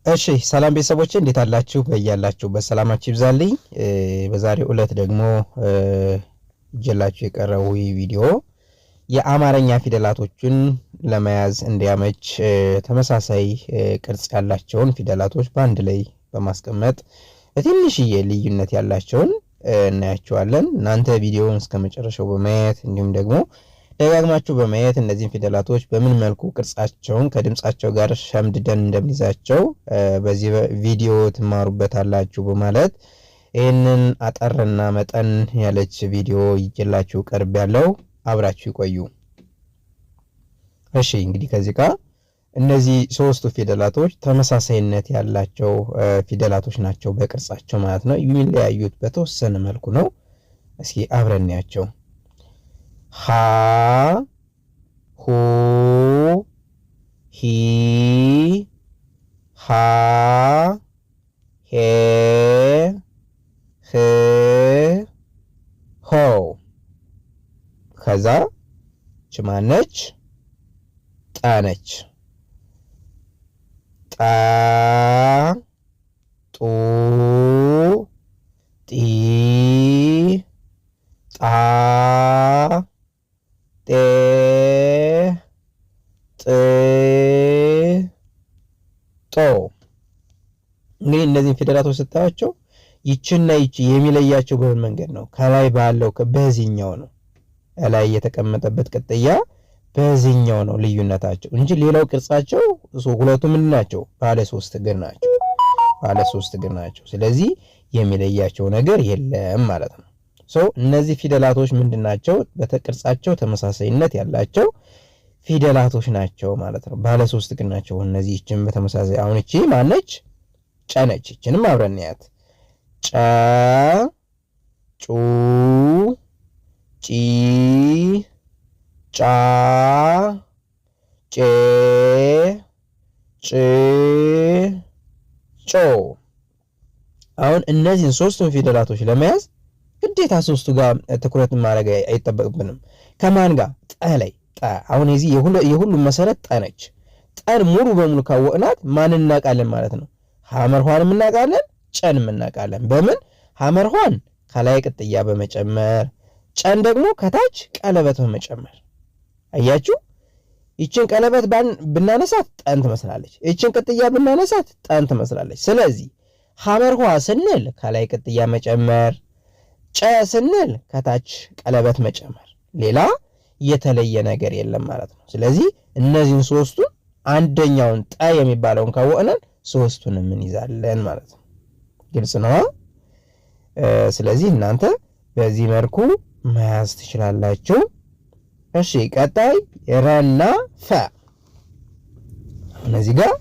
እሺ ሰላም ቤተሰቦቼ እንዴት አላችሁ? በያላችሁበት ሰላማችሁ ይብዛልኝ። በዛሬው ዕለት ደግሞ ይዤላችሁ የቀረበው ቪዲዮ የአማርኛ ፊደላቶችን ለመያዝ እንዲያመች ተመሳሳይ ቅርጽ ያላቸውን ፊደላቶች በአንድ ላይ በማስቀመጥ ትንሽዬ ልዩነት ያላቸውን እናያቸዋለን። እናንተ ቪዲዮውን እስከመጨረሻው በማየት እንዲሁም ደግሞ ደጋግማችሁ በማየት እነዚህን ፊደላቶች በምን መልኩ ቅርጻቸውን ከድምጻቸው ጋር ሸምድደን እንደምንይዛቸው በዚህ ቪዲዮ ትማሩበታላችሁ በማለት ይህንን አጠርና መጠን ያለች ቪዲዮ ይዤላችሁ ቀርብ ያለው አብራችሁ ይቆዩ። እሺ እንግዲህ ከዚህ ጋር እነዚህ ሶስቱ ፊደላቶች ተመሳሳይነት ያላቸው ፊደላቶች ናቸው በቅርጻቸው ማለት ነው። የሚለያዩት በተወሰነ መልኩ ነው። እስኪ አብረን እናያቸው። ሀ ሁ ሂ ሃ ሄ ህ ሆ ከዛ ችማነች ጣነች ጣ ጡ ጢ ጣ ጤ ጥ ጦ። እንግዲህ እነዚህን ፊደላቶች ስታያቸው ይችና ይቺ የሚለያቸው በምን መንገድ ነው? ከላይ ባለው በዚህኛው ነው። ላይ የተቀመጠበት ቅጥያ በዚህኛው ነው ልዩነታቸው እንጂ ሌላው ቅርጻቸው ሁለቱም ምን ናቸው? ባለ ሶስት እግር ናቸው። ባለ ሶስት እግር ናቸው። ስለዚህ የሚለያቸው ነገር የለም ማለት ነው። እነዚህ ፊደላቶች ምንድናቸው? በተቅርጻቸው ተመሳሳይነት ያላቸው ፊደላቶች ናቸው ማለት ነው። ባለ ሶስት እግር ናቸው። እነዚህ እቺን በተመሳሳይ አሁን እቺ ማነች? ጨ ነች። እቺንም አብረን እናያት። ጨ ጩ ጪ ጫ ጬ ጭ ጮ። አሁን እነዚህን ሶስቱን ፊደላቶች ለመያዝ ግዴታ ሶስቱ ጋር ትኩረት ማድረግ አይጠበቅብንም። ከማን ጋር? ጠ ላይ። ጠ አሁን እዚህ የሁሉም መሰረት ጠ ነች። ጠን ሙሉ በሙሉ ካወቅናት ማን እናውቃለን ማለት ነው? ሐመርኋንም እናውቃለን፣ ጨንም እናውቃለን። በምን? ሐመርኋን ከላይ ቅጥያ በመጨመር ጨን ደግሞ ከታች ቀለበት በመጨመር። አያችሁ? ይችን ቀለበት ብናነሳት ጠን ትመስላለች። ይችን ቅጥያ ብናነሳት ጠን ትመስላለች። ስለዚህ ሐመርኋ ስንል ከላይ ቅጥያ መጨመር፣ ጨ ስንል ከታች ቀለበት መጨመር፣ ሌላ የተለየ ነገር የለም ማለት ነው። ስለዚህ እነዚህን ሶስቱን አንደኛውን ጠ የሚባለውን ካወቅነን ሶስቱንም እንይዛለን ማለት ነው። ግልጽ ነው። ስለዚህ እናንተ በዚህ መልኩ መያዝ ትችላላችሁ። እሺ ቀጣይ ረና ፈ። እነዚህ ጋር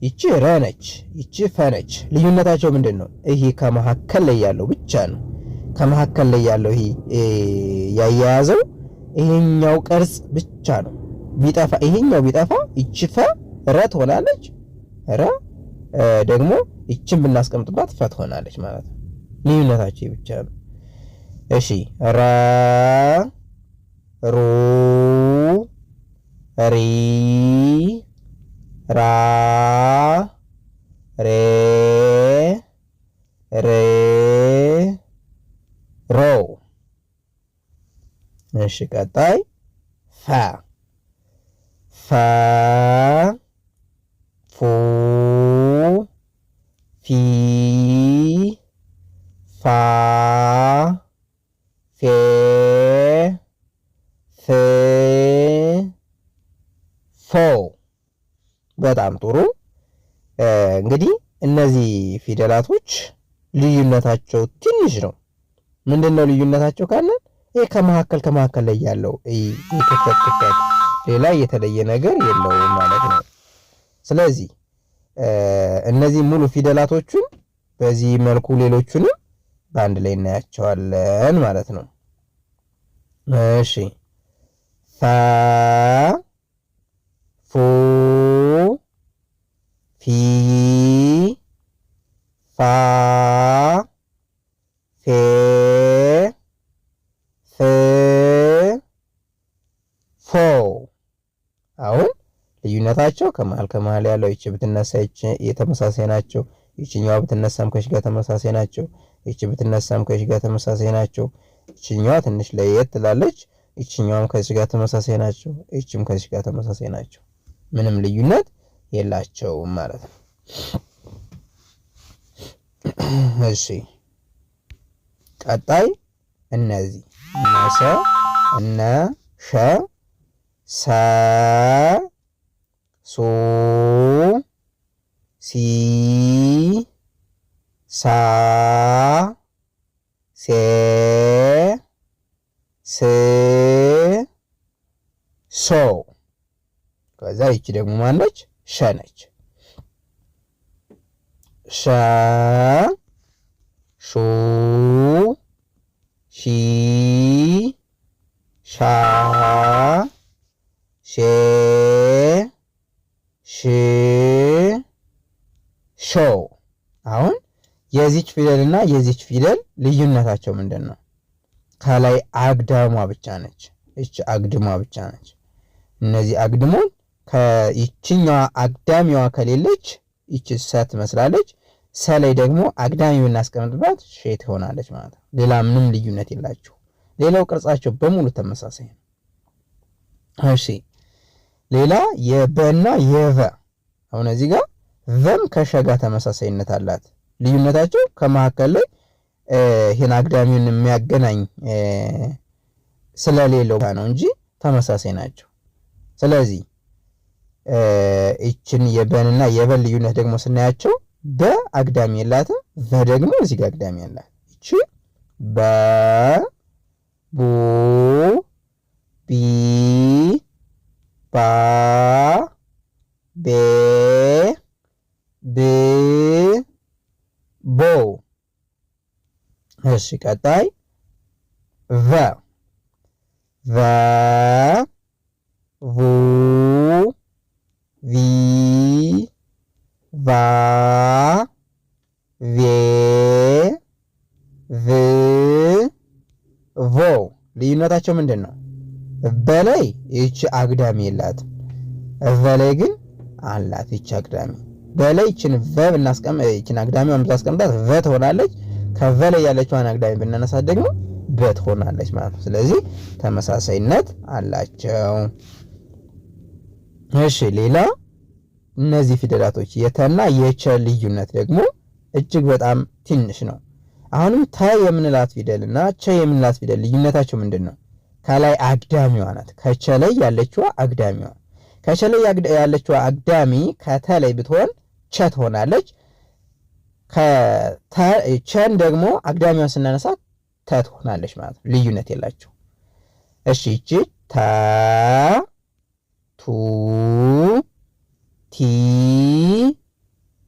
ይቺ ረ ነች፣ ይቺ ፈ ነች። ልዩነታቸው ምንድን ነው? ይሄ ከመካከል ላይ ያለው ብቻ ነው። ከመካከል ላይ ያለው ይሄ ያያያዘው ይሄኛው ቅርጽ ብቻ ነው። ቢጠፋ ይሄኛው ቢጠፋ ይቺ ፈ ረ ትሆናለች። ረ ደግሞ ይችን ብናስቀምጥባት ፈ ትሆናለች ማለት ነው። ልዩነታቸው ብቻ ነው። እሺ ረ ሩ ሪ ራ ሬ ሬ ሮ። እሺ ቀጣይ ፈ ፈ ፉ ፊ ፋ ፌ ፍ ፎ። በጣም ጥሩ። እንግዲህ እነዚህ ፊደላቶች ልዩነታቸው ትንሽ ነው። ምንድነው ልዩነታቸው ካለን ይሄ ከመካከል ላይ ያለው ክፍተት ሌላ የተለየ ነገር የለውም ማለት ነው። ስለዚህ እነዚህ ሙሉ ፊደላቶቹን በዚህ መልኩ ሌሎቹንም በአንድ ላይ እናያቸዋለን ማለት ነው። እሺ ፈ ፉ ፊ ፋ ፌ ፍ ፎ። አሁን ልዩነታቸው ከመሃል ያለው ይቺ ብትነሳ ይቺ የተመሳሳይ ናቸው። ይቺኛዋ ብትነሳም ከሽ ጋር ተመሳሳይ ናቸው። ይቺ ብትነሳም ከሽ ጋር ተመሳሳይ ናቸው። ይቺኛዋ ትንሽ ለየት ትላለች። ይቺኛዋም ከሽ ጋር ተመሳሳይ ናቸው። ይቺም ከሽ ጋር ተመሳሳይ ናቸው። ምንም ልዩነት የላቸውም ማለት ነው። እሺ ቀጣይ እነዚህ ነሰ እነ ሸ ሰ ሶ ሲ ሳ ሴ ስ ሶ ከዛ ይቺ ደግሞ ማነች? ሸ ነች። ሸ ሹ ሺ ሻ ሼ ሽ ሾ። አሁን የዚች ፊደልና የዚች ፊደል ልዩነታቸው ምንድን ነው? ከላይ አግዳሟ ብቻ ነች። እቺ አግድሟ ብቻ ነች። እነዚህ አግድሞን ከይችኛዋ አግዳሚዋ ከሌለች ይቺ ሰ ትመስላለች። ሰ ላይ ደግሞ አግዳሚ ብናስቀምጥባት ሼ ትሆናለች ማለት ነው። ሌላ ምንም ልዩነት የላቸው። ሌላው ቅርጻቸው በሙሉ ተመሳሳይ ነው። እሺ ሌላ የበና የቨ። አሁን እዚህ ጋር ቨም ከሸ ጋር ተመሳሳይነት አላት። ልዩነታቸው ከመካከል ላይ ይሄን አግዳሚውን የሚያገናኝ ስለሌለው ነው እንጂ ተመሳሳይ ናቸው። ስለዚህ እቺን የበንና የበን ልዩነት ደግሞ ስናያቸው በአግዳሚ የላትም፣ ቨ ደግሞ እዚህ ጋር አግዳሚ ያላት። እቺ በ ቡ ቢ ባ ቤ ብ ቦ። እሺ ቀጣይ ቨ ቨ ቡ ቪ ቫ ቬ ቭ ቮ። ልዩነታቸው ምንድን ነው? በላይ ይቺ አግዳሚ የላትም፣ በላይ ግን አላት ይቺ አግዳሚ። በላይ ይችን ቨ ብናስቀምጥ ይችን አግዳሚዋን ብናስቀምጣት ቨ ትሆናለች። ከቨ ላይ ያለችዋን አግዳሚ ብናነሳት ደግሞ በ ትሆናለች ማለት ነው። ስለዚህ ተመሳሳይነት አላቸው። እሺ ሌላ እነዚህ ፊደላቶች የተና የቸ ልዩነት ደግሞ እጅግ በጣም ትንሽ ነው። አሁንም ተ የምንላት ፊደልና ቸ የምንላት ፊደል ልዩነታቸው ምንድነው? ከላይ አግዳሚዋ ናት። ከቸ ላይ ያለችዋ አግዳሚዋ። ከቸ ላይ ያለችዋ አግዳሚ ከተ ላይ ብትሆን ቸ ትሆናለች። ቸን ደግሞ አግዳሚዋን ስናነሳት ተ ትሆናለች ማለት ነው። ልዩነት የላቸው። እሺ እቺ ተ ቱ ቲ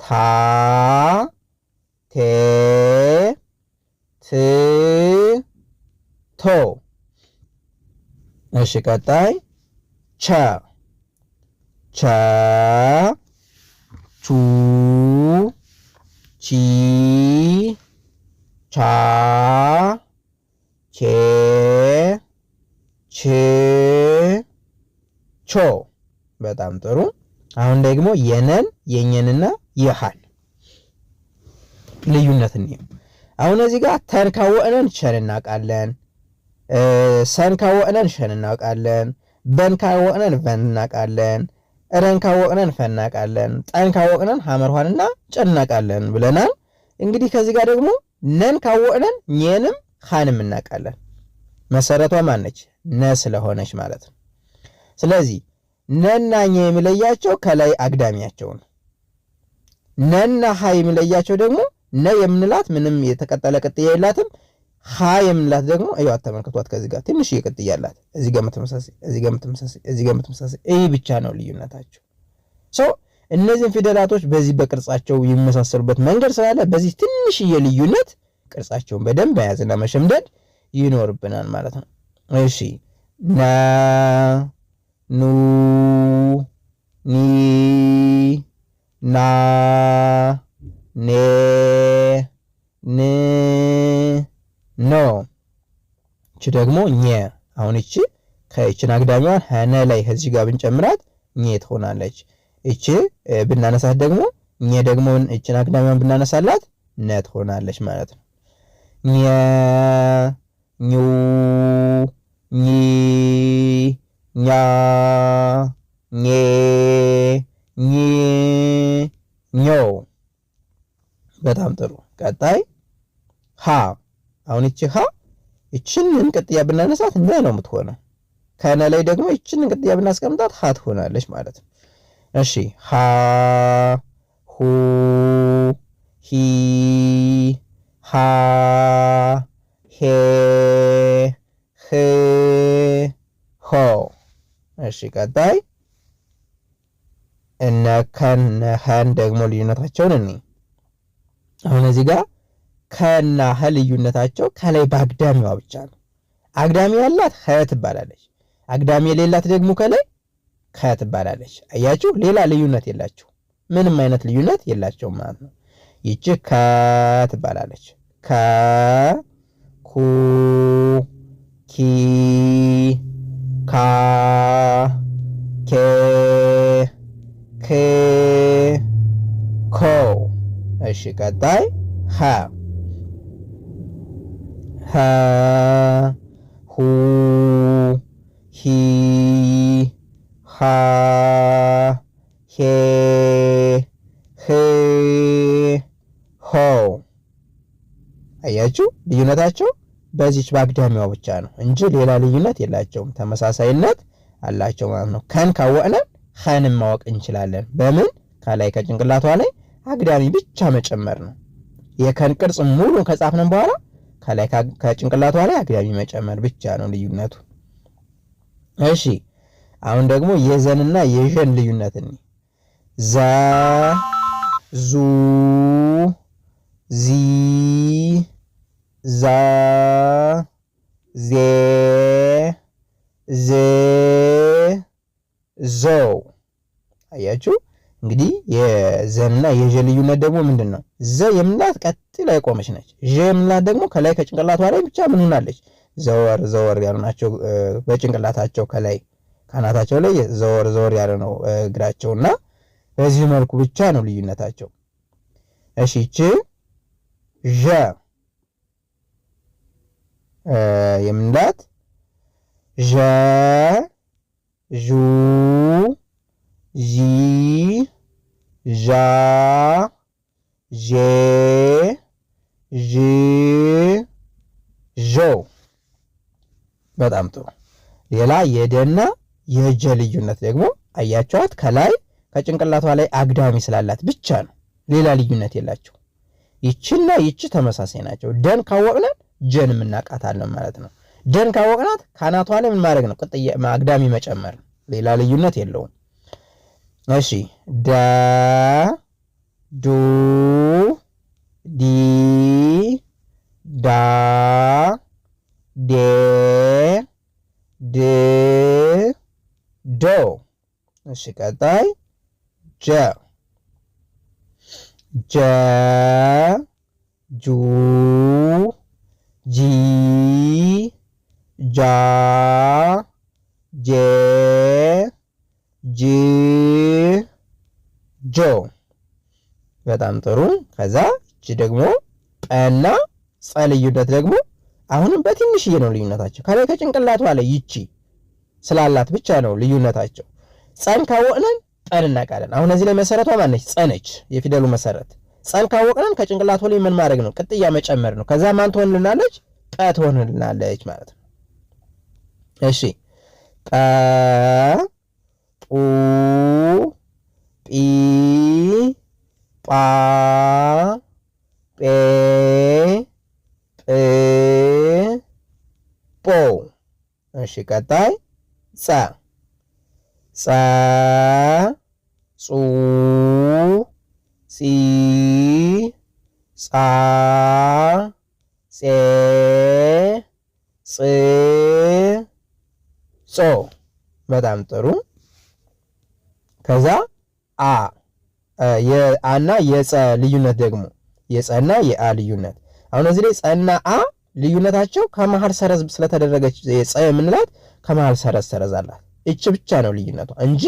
ታ ቴ ት ቶ። እሺ ቀጣይ ቸ ቸ ቹ ቺ ቻ ቼ ች ቾ። በጣም ጥሩ። አሁን ደግሞ የነን የኘንና የሃን ልዩነት እንየው። አሁን እዚህ ጋር ተን ካወቅነን ቸን እናውቃለን፣ ሰን ካወቅነን ሸን እናውቃለን፣ በን ካወቅነን ቨን እናውቃለን፣ ረን ካወቅነን ፈን እናውቃለን፣ ጠን ካወቅነን ሐመርኋንና ጨን እናውቃለን ብለናል። እንግዲህ ከዚህ ጋር ደግሞ ነን ካወቅነን ኘንም ሃንም እናውቃለን። መሰረቷ ማነች? ነ ስለሆነች ማለት ነው። ስለዚህ ነና ኘ የሚለያቸው ከላይ አግዳሚያቸው ነው። ነና ሃ የሚለያቸው ደግሞ ነ የምንላት ምንም የተቀጠለ ቅጥያ የላትም። ሃ የምንላት ደግሞ አይዋ ተመልከቷት፣ ከዚህ ጋር ትንሽ ቅጥያ አላት። እዚህ ጋር ተመሳሳይ፣ እዚህ ጋር ተመሳሳይ፣ እዚህ ጋር ተመሳሳይ። ይሄ ብቻ ነው ልዩነታቸው። እነዚህን ፊደላቶች በዚህ በቅርጻቸው የሚመሳሰሉበት መንገድ ስላለ በዚህ ትንሽዬ ልዩነት ቅርጻቸውን በደንብ መያዝና መሸምደድ ይኖርብናል ማለት ነው። እሺ ና ኑ ኒ ና ኔ ን ኖ። እቺ ደግሞ ኘ። አሁን እቺ ከእቺን አግዳሚዋን ሀነ ላይ ከዚህ ጋር ብንጨምራት ኘ ትሆናለች። እቺ ብናነሳት ደግሞ ኘ ደግሞ እቺን አግዳሚዋን ብናነሳላት ነ ትሆናለች ማለት ነው። ኘ ኙ ኚ ኛ ኘ ኚ ኞ። በጣም ጥሩ። ቀጣይ ሀ። አሁን እቺ ሀ እቺን ቅጥያ ብናነሳት ነ ነው የምትሆነው። ከነ ላይ ደግሞ እቺን ቅጥያ ብናስቀምጣት ሀ ትሆናለች ማለት ነው። እሺ ሀ ሁ ሂ ሃ ሄ ህ ሆ። እሺ ቀጣይ እነ ከነ ሀን ደግሞ ልዩነታቸውን እኔ አሁን እዚህ ጋር ከና ሀ ልዩነታቸው ከላይ በአግዳሚዋ ብቻ ነው። አግዳሚ ያላት ሀ ትባላለች። አግዳሚ የሌላት ደግሞ ከላይ ከ ትባላለች። አያችሁ፣ ሌላ ልዩነት የላቸው፣ ምንም አይነት ልዩነት የላቸውም ማለት ነው። ይቺ ከ ትባላለች። ከ ኩ ኪ ካ ኬ ክ ኮ። እሺ ቀጣይ ሀ። ሀ ሁ ሂ ሃ ሄ ህ ሆ። አያችሁ ልዩነታቸው በዚች በአግዳሚዋ ብቻ ነው እንጂ ሌላ ልዩነት የላቸውም። ተመሳሳይነት አላቸው ማለት ነው። ከን ካወቅነን ኸንም ማወቅ እንችላለን። በምን? ከላይ ከጭንቅላቷ ላይ አግዳሚ ብቻ መጨመር ነው። የከን ቅርጽ ሙሉ ከጻፍነን በኋላ ከላይ ከጭንቅላቷ ላይ አግዳሚ መጨመር ብቻ ነው ልዩነቱ። እሺ አሁን ደግሞ የዘንና የዠን ልዩነት እንይ። ዘ ዙ ዚ ዛ ዜ ዝ ዞ። አያችሁ እንግዲህ የዘንና የዠ ልዩነት ደግሞ ምንድን ነው? ዘ የምንላት ቀጥ ላይ ቆመች ነች። ዠ የምንላት ደግሞ ከላይ ከጭንቅላቷ ላይ ብቻ ምን ሆናለች? ዘወር ዘወር ያሉ ናቸው። በጭንቅላታቸው ከላይ ካናታቸው ላይ ዘወር ዘወር ያለ ነው እግራቸውና በዚህ መልኩ ብቻ ነው ልዩነታቸው። እሺ እቺ ዠ የምንላት ዠ ዡ ዢ ዣ ዤ ዥ ዦ። በጣም ጥሩ። ሌላ የደና የጀ ልዩነት ደግሞ አያቸዋት ከላይ ከጭንቅላቷ ላይ አግዳሚ ስላላት ብቻ ነው። ሌላ ልዩነት የላቸው። ይችና ይች ተመሳሳይ ናቸው። ደን ካወቅናት ጀን እናቃታለን ማለት ነው። ደን ካወቅናት ካናቷ ላይ ምን ማድረግ ነው? ቅጥያ አግዳሚ መጨመር። ሌላ ልዩነት የለውም። እሺ ደ ዱ ዲ ዳ ዴ ድ ዶ። እሺ ቀጣይ ጀ ጀ ጁ ጂ ጃ ጄ ጂ ጆ። በጣም ጥሩ። ከዛ እቺ ደግሞ ጠና ጸ ልዩነት ደግሞ አሁንም በትንሽዬ ነው ልዩነታቸው። ከላይ ከጭንቅላቷ ላይ ይቺ ስላላት ብቻ ነው ልዩነታቸው። ጸን ካወቅነን ጠን እናውቃለን። አሁን እዚህ ላይ መሰረቷ ማነች? ጸ ነች፣ የፊደሉ መሰረት። ጸን ካወቅነን ከጭንቅላቷ ላይ ምን ማድረግ ነው? ቅጥያ መጨመር ነው። ከዛ ማን ትሆንልናለች? ጠ ትሆንልናለች ማለት ነው። እሺ ጠ ጡ ጲ ጳ ጴ ጵ ጶ። እሺ ቀጣይ ጸ ጸ ጹ ጺ ጻ ጼ ጽ ጾ። በጣም ጥሩ። ከዛ አ የአና የጸ ልዩነት ደግሞ የጸና የአ ልዩነት። አሁን እዚህ ላይ ጸና አ ልዩነታቸው ከመሃል ሰረዝ ስለተደረገች የጸ የምንላት ከመሃል ሰረዝ ሰረዝ አላት። እቺ ብቻ ነው ልዩነቷ እንጂ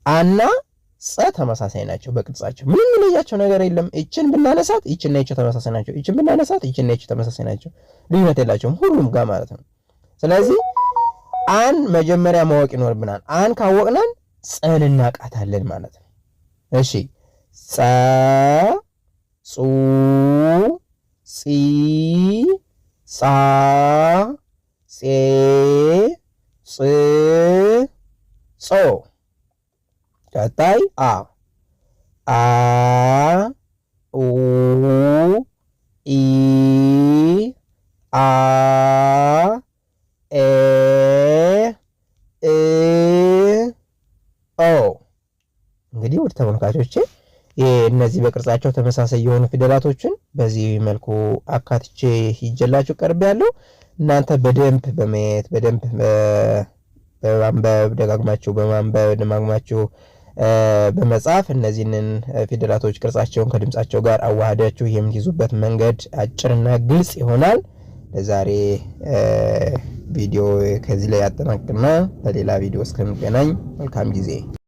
አና ጸ ተመሳሳይ ናቸው በቅርጻቸው ምንም የሚለያቸው ነገር የለም። እችን ብናነሳት እችና እች ተመሳሳይ ናቸው። እችን ብናነሳት እችና እች ተመሳሳይ ናቸው። ልዩነት የላቸውም ሁሉም ጋር ማለት ነው። ስለዚህ አን መጀመሪያ ማወቅ ይኖርብናል። አን ካወቅናን ጸን እናቃታለን ማለት ነው። እሺ ጸ ጹ ጺ ጻ ጼ ጽ ጾ ቀጣይ አ ኡ ኢ አ ኤ እ ኦ። እንግዲህ ውድ ተመልካቾቼ እነዚህ በቅርጻቸው ተመሳሳይ የሆኑ ፊደላቶችን በዚህ መልኩ አካትቼ ይጀላችሁ ቀርቤያለሁ። እናንተ በደንብ በማየት በደንብ በማንበብ ደጋግማችሁ በመጻፍ እነዚህንን ፊደላቶች ቅርጻቸውን ከድምጻቸው ጋር አዋህዳችሁ የምትይዙበት መንገድ አጭርና ግልጽ ይሆናል። ለዛሬ ቪዲዮ ከዚህ ላይ ያጠናቅቅና በሌላ ቪዲዮ እስከምንገናኝ መልካም ጊዜ